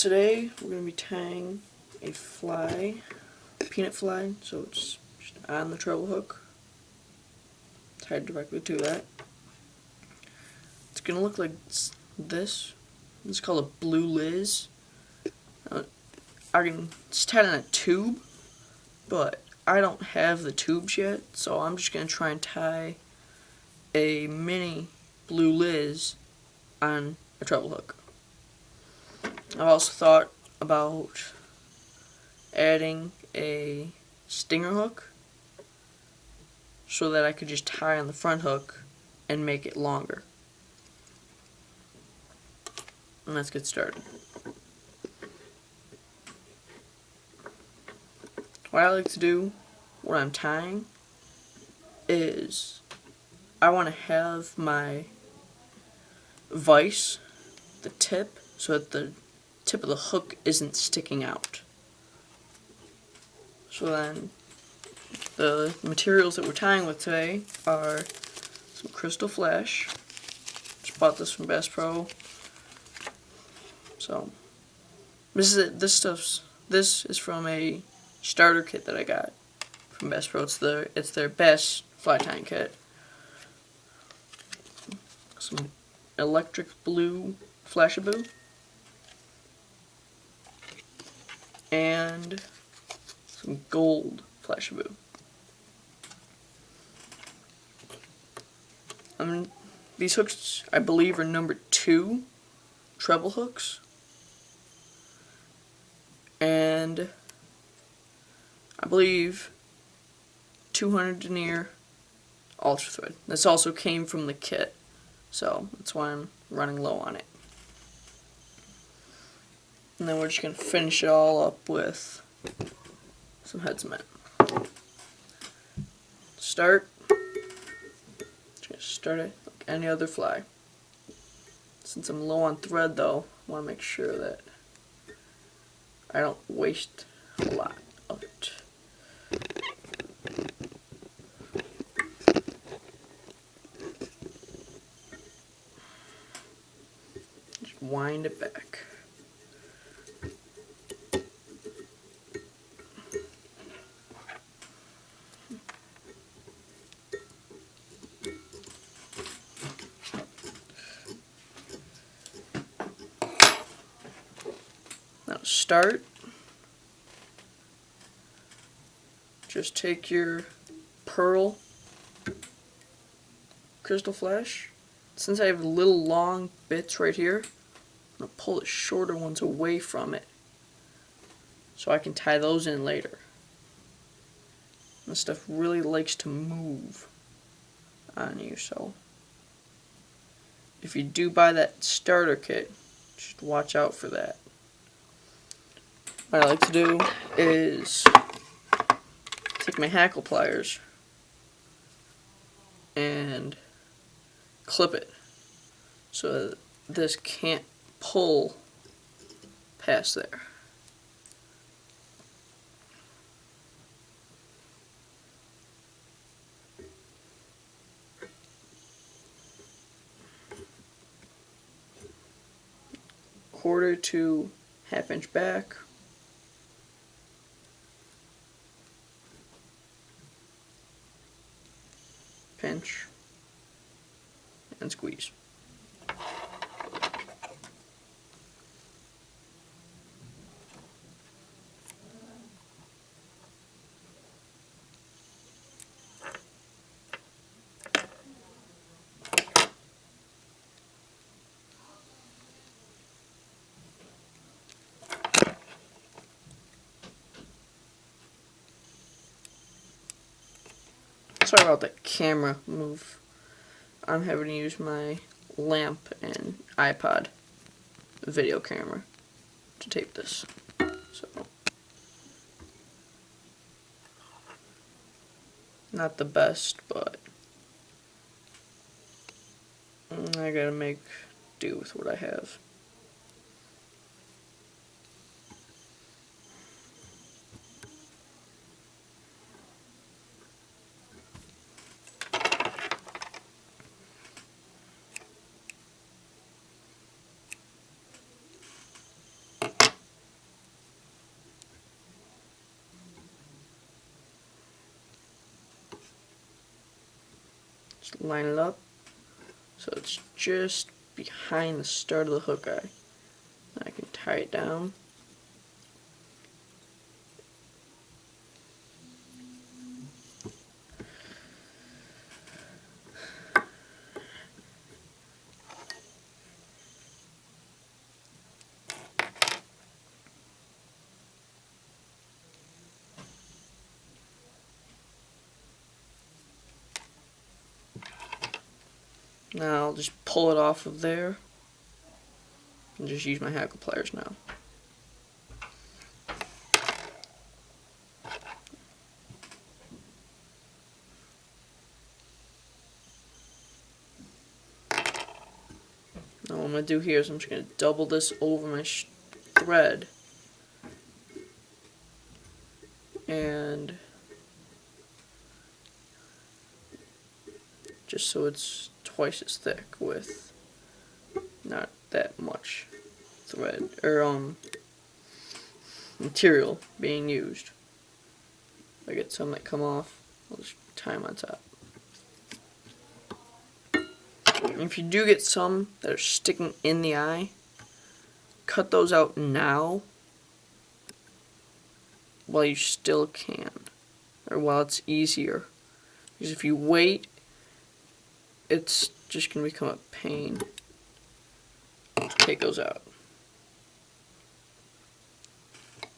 Today we're going to be tying a fly, peanut fly, so it's just on the treble hook, tied directly to that. It's going to look like this. This is called a blue Liz. It's tied on a tube, but I don't have the tubes yet, so I'm just going to try and tie a mini blue Liz on a treble hook. I've also thought about adding a stinger hook so that I could just tie on the front hook and make it longer. And let's get started. What I like to do when I'm tying is I want to have my vise, the tip, so that the tip of the hook isn't sticking out. So then the materials that we're tying with today are some crystal flash. Just bought this from Bass Pro. So this is from a starter kit that I got from Bass Pro. It's their best fly tying kit. Some electric blue Flashaboo and some gold Flashaboo. These hooks, I believe, are number 2 treble hooks, and I believe 200 denier ultra thread. This also came from the kit, so that's why I'm running low on it. And then we're just going to finish it all up with some head cement. Just going to start it like any other fly. Since I'm low on thread though, I want to make sure that I don't waste a lot of it. Just wind it back. Now start. Just take your pearl crystal flash. Since I have little long bits right here, I'm going to pull the shorter ones away from it so I can tie those in later. This stuff really likes to move on you, so if you do buy that starter kit, just watch out for that. What I like to do is take my hackle pliers and clip it so that this can't pull past there. Quarter to half-inch back. Pinch and squeeze. Sorry about that camera move. I'm having to use my lamp and iPod video camera to tape this. So, not the best, but I gotta make do with what I have. Just line it up so it's just behind the start of the hook eye. I can tie it down. Now I'll just pull it off of there and just use my hackle pliers now. Now what I'm going to do here is I'm just going to double this over my thread and just so it's twice as thick with not that much thread or material being used. If I get some that come off, I'll just tie them on top. And if you do get some that are sticking in the eye, cut those out now while you still can, or while it's easier. Because if you wait, it's just going to become a pain to take those out.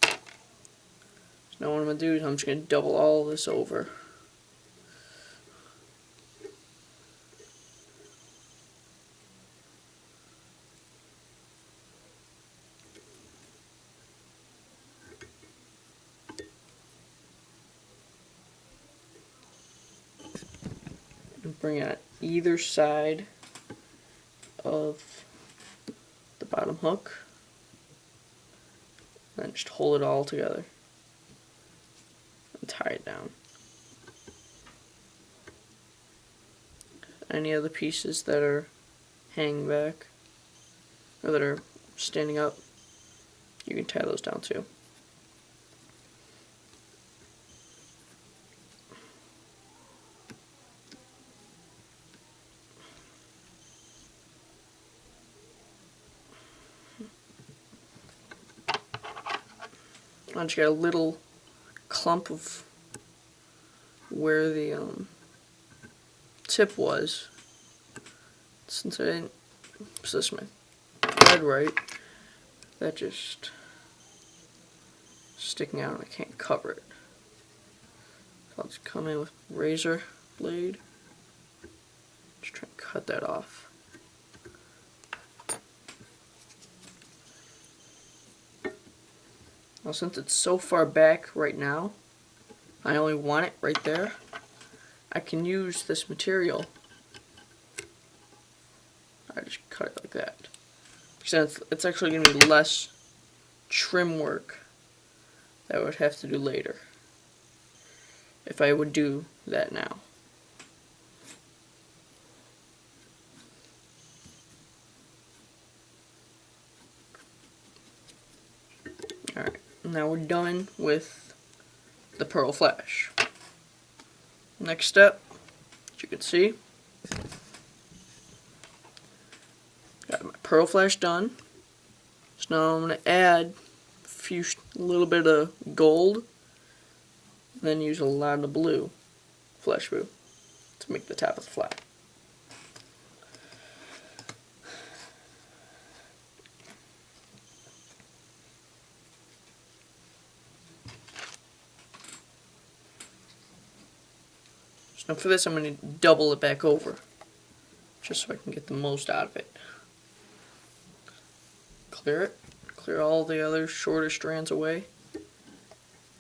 So now what I'm going to do is I'm just going to double all this over. And bring it on either side of the bottom hook, and then just hold it all together and tie it down. Any other pieces that are hanging back or that are standing up, you can tie those down too. I just got a little clump of where the tip was. Since I didn't position my thread right, that just sticking out and I can't cover it. So I'll just come in with a razor blade, just try and cut that off. Now since it's so far back right now, I only want it right there, I can use this material. I just cut it like that. Because it's actually going to be less trim work that I would have to do later if I would do that now. Alright, now we're done with the pearl flash. Next step, as you can see, got my pearl flash done. So now I'm going to add a little bit of gold, then use a lot of the blue, flash blue, to make the top of the flat. So now for this I'm going to double it back over, just so I can get the most out of it. Clear it, clear all the other shorter strands away,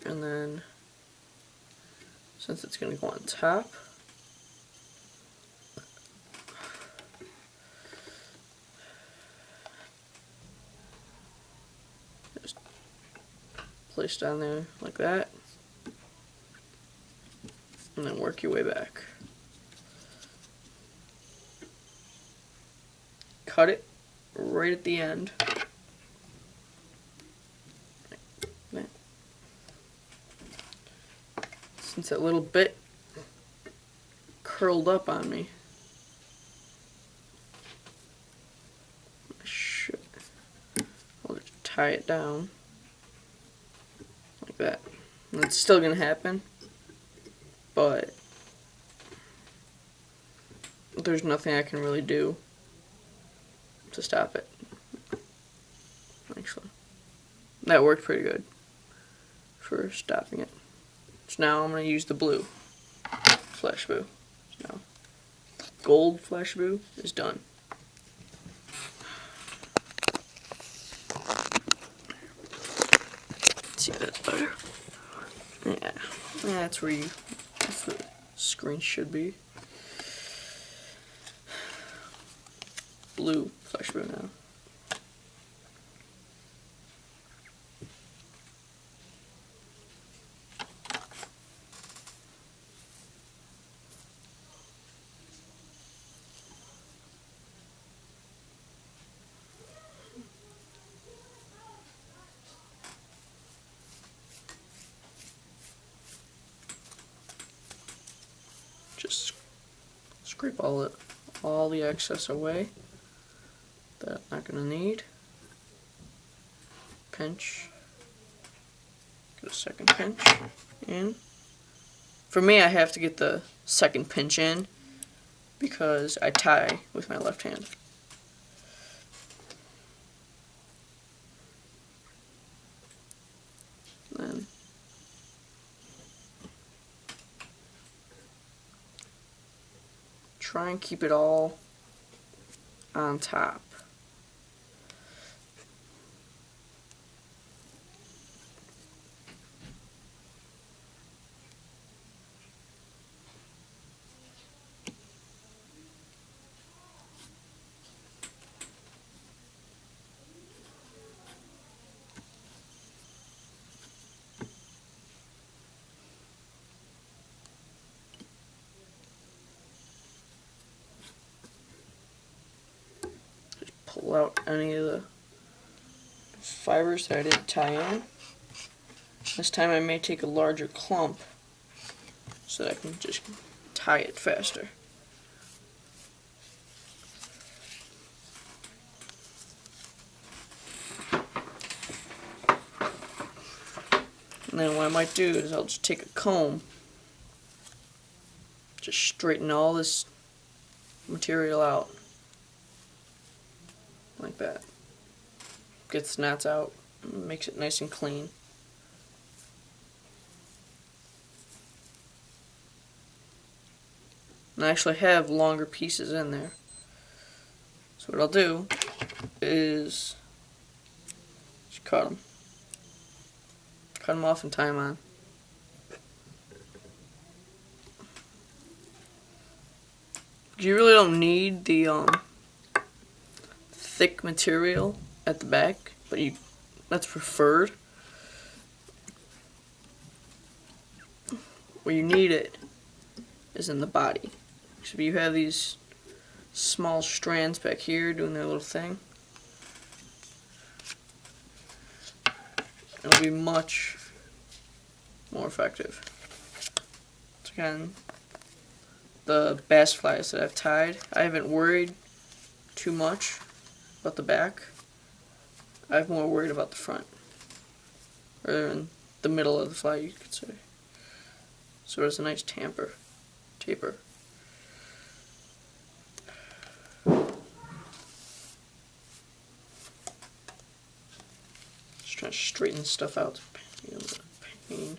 and then since it's going to go on top, just place down there like that, and then work your way back. Cut it right at the end. Like that. Since that little bit curled up on me, tie it down like that. And it's still going to happen, but there's nothing I can really do to stop it. Actually, that worked pretty good for stopping it. So now I'm going to use the blue flash boo. So now gold flash boo is done. Let's see if that's better. Yeah, that's where the screen should be. Blue flash boo now. Just scrape all the excess away that I'm not gonna need. Pinch. Get a second pinch in. For me, I have to get the second pinch in because I tie with my left hand. Then try and keep it all on top. Pull out any of the fibers that I didn't tie in. This time I may take a larger clump so that I can just tie it faster. And then what I might do is I'll just take a comb, just straighten all this material out. Like that. Gets the knots out, makes it nice and clean. And I actually have longer pieces in there. So what I'll do is just cut them. Cut them off and tie them on. You really don't need the thick material at the back, but that's preferred. Where you need it is in the body. So if you have these small strands back here doing their little thing, it'll be much more effective. So again, the bass flies that I've tied, I haven't worried too much about the back. I'm more worried about the front, or in the middle of the fly, you could say. So it's a nice taper. Just trying to straighten stuff out. Pain.